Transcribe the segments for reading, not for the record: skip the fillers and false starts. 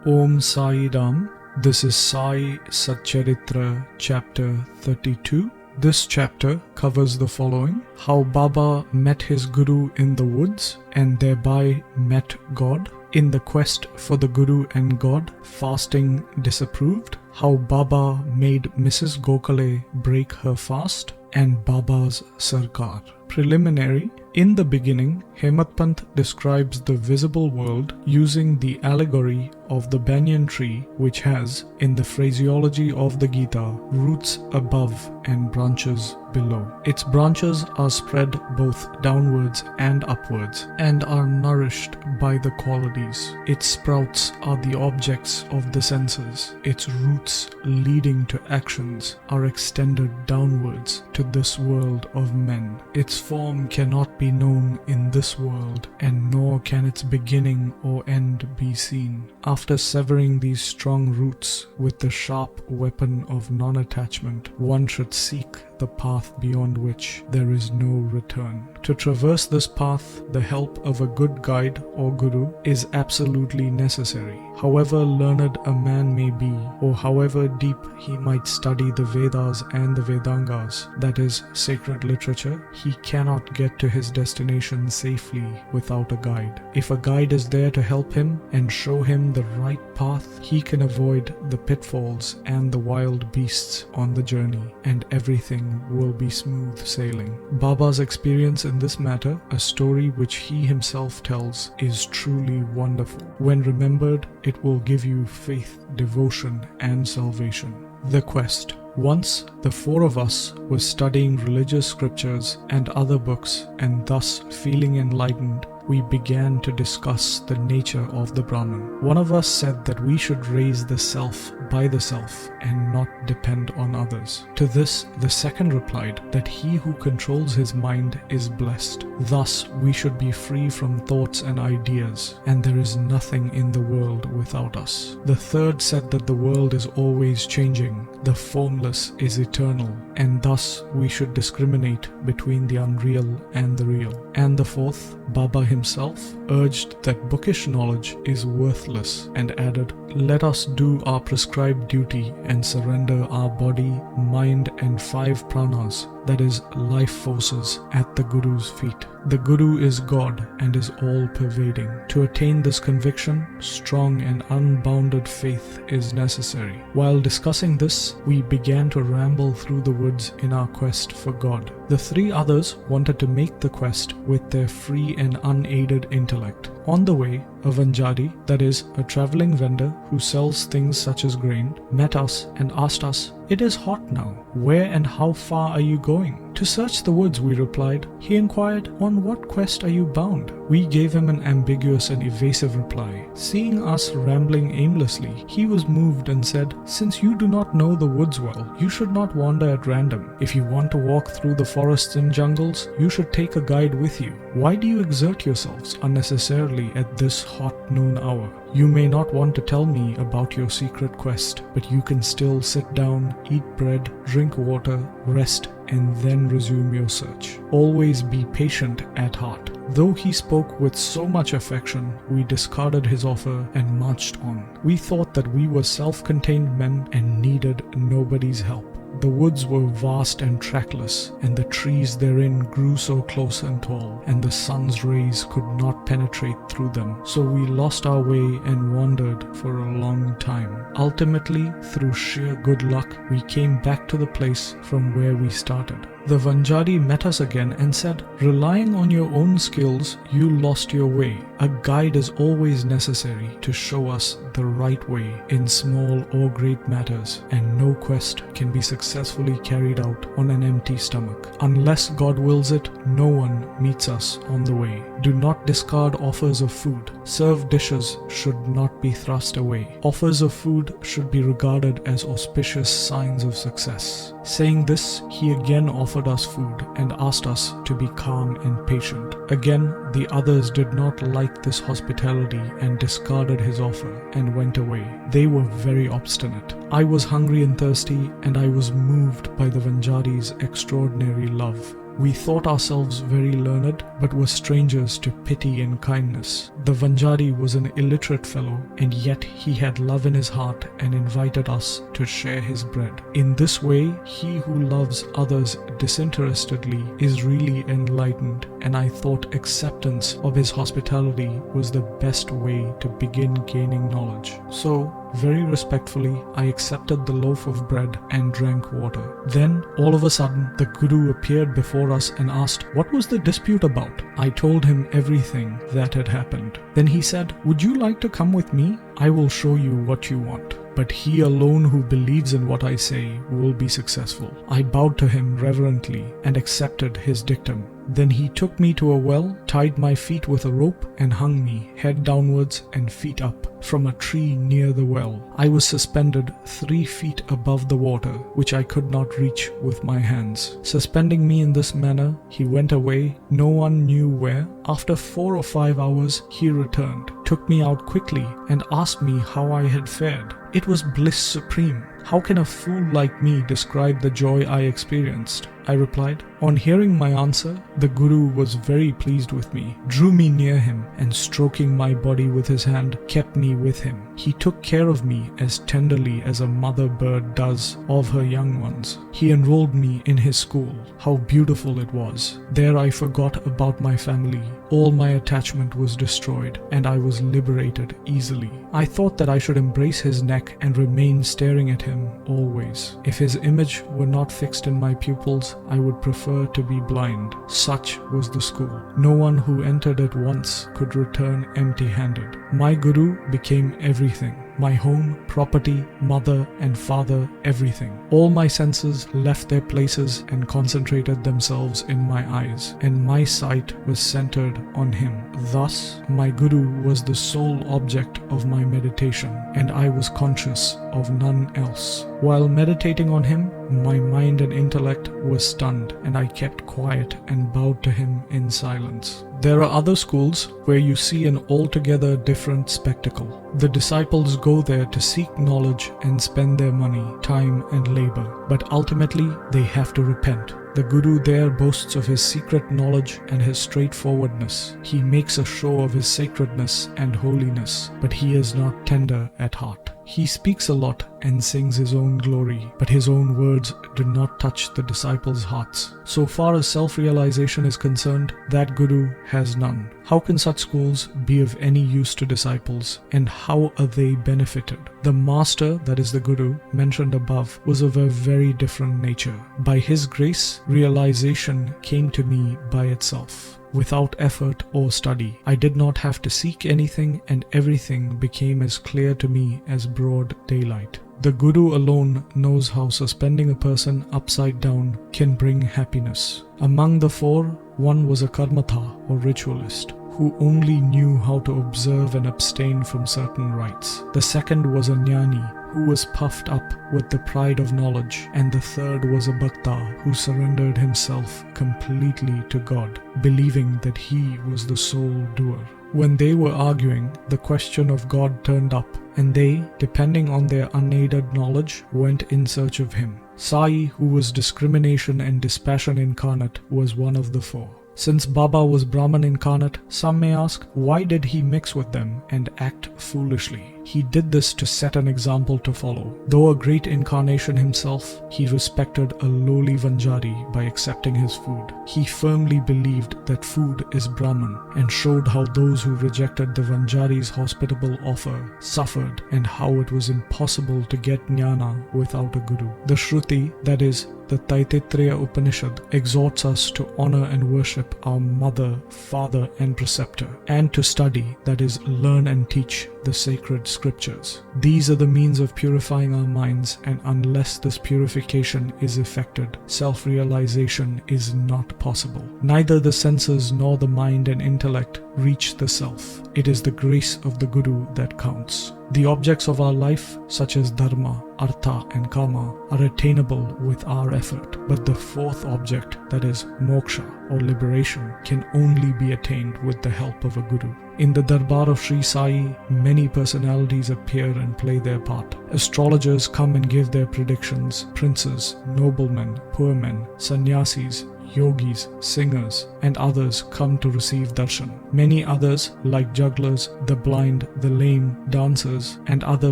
Om Sai Ram. This is Sai Satcharitra, Chapter 32. This chapter covers the following: how Baba met his Guru in the woods and thereby met God. In the quest for the Guru and God, fasting disapproved. How Baba made Mrs. Ghokhale break her fast, and Baba's Sarkar. Preliminary. In the beginning, Hemadpant describes the visible world using the allegory of the banyan tree, which has, in the phraseology of the Geeta, roots above and branches below. Its branches are spread both downwards and upwards, and are nourished by the qualities. Its sprouts are the objects of the senses. Its roots, leading to actions, are extended downwards to this world of men. Its form cannot be known in this world, and nor can its beginning or end be seen. After severing these strong roots with the sharp weapon of non-attachment, one should seek the path beyond which there is no return. To traverse this path, the help of a good guide or guru is absolutely necessary. However learned a man may be, or however deep he might study the Vedas and the Vedangas, that is, sacred literature, he cannot get to his destination safely without a guide. If a guide is there to help him and show him the right path, he can avoid the pitfalls and the wild beasts on the journey, and everything will be smooth sailing. Baba's experience in this matter, a story which he himself tells, is truly wonderful. When remembered, it will give you faith, devotion, and salvation. The quest. Once, the four of us were studying religious scriptures and other books, and thus feeling enlightened, we began to discuss the nature of the Brahman. One of us said that we should raise the self by the self and not depend on others. To this, the second replied that he who controls his mind is blessed. Thus, we should be free from thoughts and ideas, and there is nothing in the world without us. The third said that the world is always changing, the formless is eternal, and thus we should discriminate between the unreal and the real. And the fourth, Baba himself, urged that bookish knowledge is worthless and added, "Let us do our prescribed duty and surrender our body, mind, and 5 pranas, that is, life forces, at the Guru's feet." The Guru is God and is all-pervading. To attain this conviction, strong and unbounded faith is necessary. While discussing this, we began to ramble through the woods in our quest for God. The 3 others wanted to make the quest with their free and unaided intellect. On the way, a Vanjari, that is, a traveling vendor who sells things such as grain, met us and asked us, "It is hot now. Where and how far are you going?" "To search the woods," we replied. He inquired, "On what quest are you bound?" We gave him an ambiguous and evasive reply. Seeing us rambling aimlessly, he was moved and said, "Since you do not know the woods well, you should not wander at random. If you want to walk through the forests and jungles, you should take a guide with you. Why do you exert yourselves unnecessarily at this hot noon hour? You may not want to tell me about your secret quest, but you can still sit down, eat bread, drink water, rest, and then resume your search. Always be patient at heart." Though he spoke with so much affection, we discarded his offer and marched on. We thought that we were self-contained men and needed nobody's help. The woods were vast and trackless, and the trees therein grew so close and tall, and the sun's rays could not penetrate through them. So we lost our way and wandered for a long time. Ultimately, through sheer good luck, we came back to the place from where we started. The Vanjari met us again and said, "Relying on your own skills, you lost your way. A guide is always necessary to show us the right way in small or great matters, and no quest can be successfully carried out on an empty stomach. Unless God wills it, no one meets us on the way. Do not discard offers of food. Served dishes should not be thrust away. Offers of food should be regarded as auspicious signs of success." Saying this, he again offered us food and asked us to be calm and patient. Again, the others did not like this hospitality and discarded his offer and went away. They were very obstinate. I was hungry and thirsty, and I was moved by the Vanjari's extraordinary love. We thought ourselves very learned, but were strangers to pity and kindness. The Vanjari was an illiterate fellow, and yet he had love in his heart and invited us to share his bread. In this way, he who loves others disinterestedly is really enlightened, and I thought acceptance of his hospitality was the best way to begin gaining knowledge. So, very respectfully, I accepted the loaf of bread and drank water. Then, all of a sudden, the Guru appeared before us and asked, "What was the dispute about?" I told him everything that had happened. Then he said, "Would you like to come with me? I will show you what you want. But he alone who believes in what I say will be successful." I bowed to him reverently and accepted his dictum. Then he took me to a well, tied my feet with a rope, and hung me, head downwards and feet up, from a tree near the well. I was suspended 3 feet above the water, which I could not reach with my hands. Suspending me in this manner, he went away, no one knew where. After 4 or 5 hours, he returned, took me out quickly, and asked me how I had fared. It was bliss supreme. How can a fool like me describe the joy I experienced? I replied. On hearing my answer, the Guru was very pleased with me, drew me near him, and stroking my body with his hand, kept me with him. He took care of me as tenderly as a mother bird does of her young ones. He enrolled me in his school. How beautiful it was. There I forgot about my family. All my attachment was destroyed, and I was liberated easily. I thought that I should embrace his neck and remain staring at him always. If his image were not fixed in my pupils, I would prefer to be blind. Such was the school. No one who entered it once could return empty-handed. My Guru became everything. My home, property, mother and father, everything. All my senses left their places and concentrated themselves in my eyes, and my sight was centered on him. Thus, my Guru was the sole object of my meditation, and I was conscious of none else. While meditating on him, my mind and intellect were stunned, and I kept quiet and bowed to him in silence. There are other schools where you see an altogether different spectacle. The disciples go there to seek knowledge and spend their money, time and labor, but ultimately they have to repent. The Guru there boasts of his secret knowledge and his straightforwardness. He makes a show of his sacredness and holiness, but he is not tender at heart. He speaks a lot and sings his own glory, but his own words do not touch the disciples' hearts. So far as self-realization is concerned, that Guru has none. How can such schools be of any use to disciples, and how are they benefited? The master, that is the Guru, mentioned above, was of a very different nature. By his grace, realization came to me by itself. Without effort or study, I did not have to seek anything, and everything became as clear to me as broad daylight. The Guru alone knows how suspending a person upside down can bring happiness. Among the 4, one was a karmatha or ritualist, who only knew how to observe and abstain from certain rites. The second was a jnani, who was puffed up with the pride of knowledge, and the third was a bhakta, who surrendered himself completely to God, believing that he was the sole doer. When they were arguing, the question of God turned up, and they, depending on their unaided knowledge, went in search of him. Sai, who was discrimination and dispassion incarnate, was one of the 4. Since Baba was Brahman incarnate, some may ask, why did he mix with them and act foolishly? He did this to set an example to follow. Though a great incarnation himself, he respected a lowly Vanjari by accepting his food. He firmly believed that food is Brahman, and showed how those who rejected the Vanjari's hospitable offer suffered, and how it was impossible to get jnana without a Guru. The Shruti, that is, the Taittiriya Upanishad, exhorts us to honor and worship our mother, father and preceptor, and to study, that is, learn and teach the sacred scriptures. These are the means of purifying our minds, and unless this purification is effected, self-realization is not possible. Neither the senses nor the mind and intellect reach the self. It is the grace of the Guru that counts. The objects of our life, such as dharma, artha and kama, are attainable with our effort, but the 4th object, that is moksha or liberation, can only be attained with the help of a Guru. In the Darbar of Sri Sai, many personalities appear and play their part. Astrologers come and give their predictions. Princes, noblemen, poor men, sannyasis, yogis, singers, and others come to receive darshan. Many others, like jugglers, the blind, the lame, dancers, and other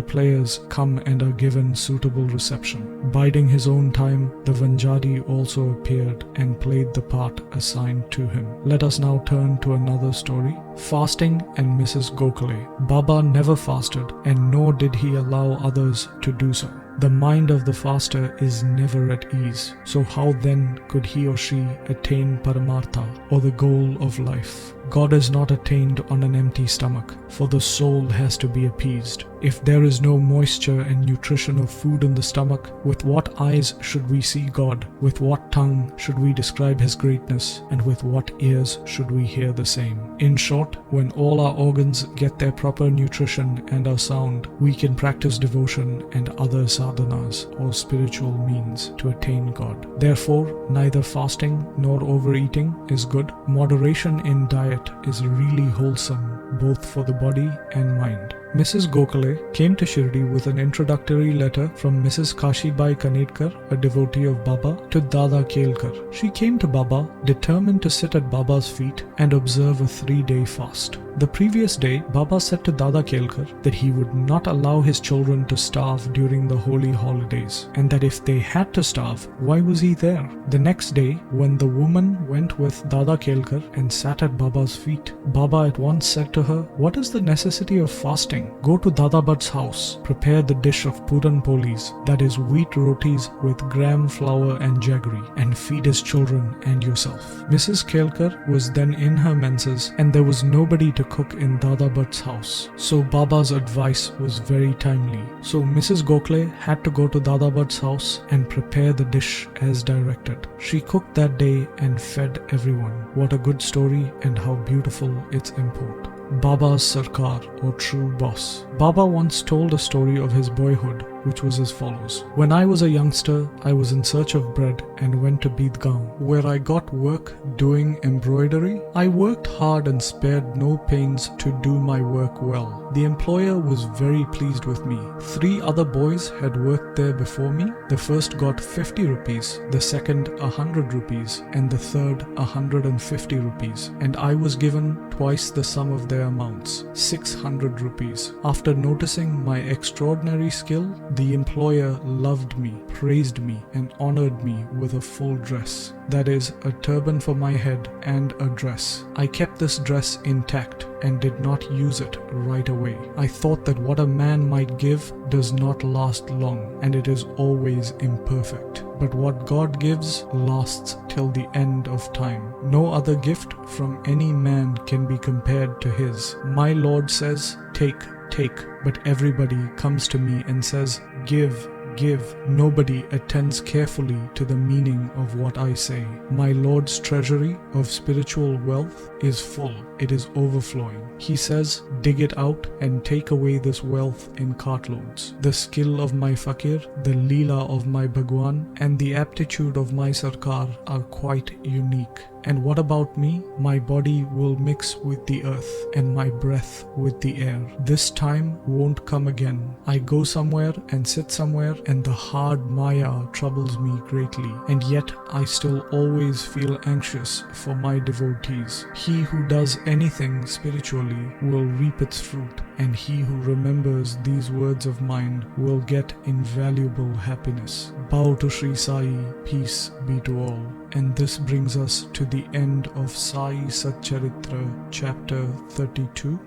players come and are given suitable reception. Biding his own time, the Vanjari also appeared and played the part assigned to him. Let us now turn to another story. Fasting and Mrs. Ghokhale. Baba never fasted, and nor did he allow others to do so. The mind of the faster is never at ease, so how then could he or she attain Paramartha, or the goal of life? God is not attained on an empty stomach, for the soul has to be appeased. If there is no moisture and nutrition of food in the stomach, with what eyes should we see God? With what tongue should we describe His greatness? And with what ears should we hear the same? In short, when all our organs get their proper nutrition and are sound, we can practice devotion and other sadhanas or spiritual means to attain God. Therefore, neither fasting nor overeating is good. Moderation in diet is really wholesome, both for the body and mind. Mrs. Ghokhale came to Shirdi with an introductory letter from Mrs. Kashibai Kanetkar, a devotee of Baba, to Dada Kelkar. She came to Baba determined to sit at Baba's feet and observe a 3-day fast. The previous day, Baba said to Dada Kelkar that he would not allow his children to starve during the holy holidays, and that if they had to starve, why was he there? The next day, when the woman went with Dada Kelkar and sat at Baba's feet, Baba at once said to her, "What is the necessity of fasting? Go to Dada Bhatt's house, prepare the dish of Puran-Polis, that is wheat rotis with gram flour and jaggery, and feed his children and yourself." Mrs. Kelkar was then in her menses, and there was nobody to cook in Dada Bhatt's house. So Baba's advice was very timely. So Mrs. Ghokhale had to go to Dada Bhatt's house and prepare the dish as directed. She cooked that day and fed everyone. What a good story, and how beautiful its import. Baba's Sarkar, or true boss. Baba once told a story of his boyhood, which was as follows. When I was a youngster, I was in search of bread and went to Bidgaon, where I got work doing embroidery. I worked hard and spared no pains to do my work well. The employer was very pleased with me. 3 other boys had worked there before me. The first got 50 rupees, the second 100 rupees, and the third 150 rupees, and I was given twice the sum of their amounts, 600 rupees. After noticing my extraordinary skill, the employer loved me, praised me, and honored me with a full dress. That is, a turban for my head and a dress. I kept this dress intact and did not use it right away. I thought that what a man might give does not last long, and it is always imperfect. But what God gives lasts till the end of time. No other gift from any man can be compared to His. My Lord says, "Take, take," but everybody comes to me and says, "Give, give." Nobody attends carefully to the meaning of what I say. My Lord's treasury of spiritual wealth is full. It is overflowing. He says, "Dig it out and take away this wealth in cartloads." The skill of my fakir, the Leela of my Bhagwan, and the aptitude of my Sarkar are quite unique. And what about me? My body will mix with the earth, and my breath with the air. This time won't come again. I go somewhere and sit somewhere, and the hard Maya troubles me greatly, and yet I still always feel anxious for my devotees. He who does anything spiritually will reap its fruit, and he who remembers these words of mine will get invaluable happiness. Bow to Sri Sai, peace be to all. And this brings us to the end of Sai Satcharitra, chapter 32.